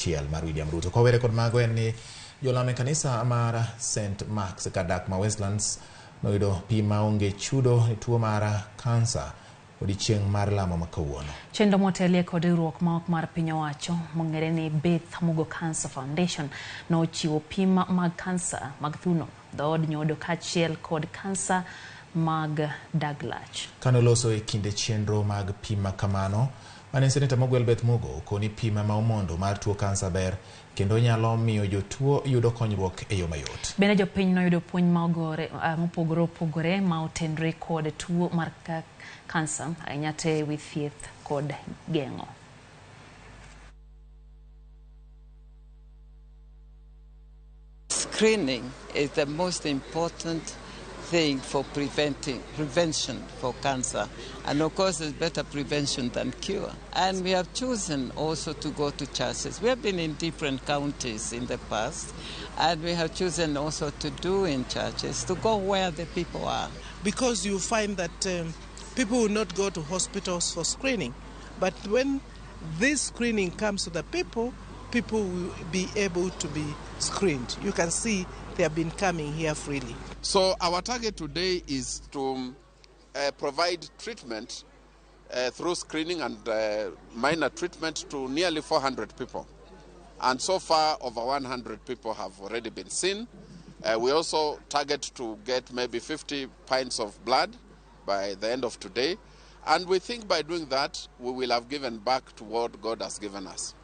chiel mar William Ruto. Kowere kod mago en ni jolame kanisa mar St. Mark's kadak ma Westlands noyudo pi ma onge chudo ni tuo mar kansa odiochieng' mar lamo ma kawuono. Chenro motelie kod riwruok ma ok mar piny owacho mong'ere ni Beth Mugo Cancer Foundation nochiwo pim mag kansa mag thuno, dhood nyodo kaachiel kod kansa mag daglach. Kanoloso e kinde chenro mag pim kamano, mane seneta mogwel Beth Mugo koni pim ma omondo mar tuo kansa ber kendo nyalo miyo jotuo yudo konyruok e yo mayot. Bende jopiny noyudo puonj mopogore opogore ma otenore kod tuo mar kansa ahinya te wi thieth kod geng'o. Screening is the most important thing for prevention for cancer, and of course it's better prevention than cure. And we have chosen also to go to churches. We have been in different counties in the past, and we have chosen also to do in churches, to go where the people are. Because you find that people will not go to hospitals for screening, but when this screening comes to the people will be able to be screened. You can see they have been coming here freely. So our target today is to provide treatment through screening and minor treatment to nearly 400 people. And so far, over 100 people have already been seen. We also target to get maybe 50 pints of blood by the end of today. And we think by doing that, we will have given back to what God has given us.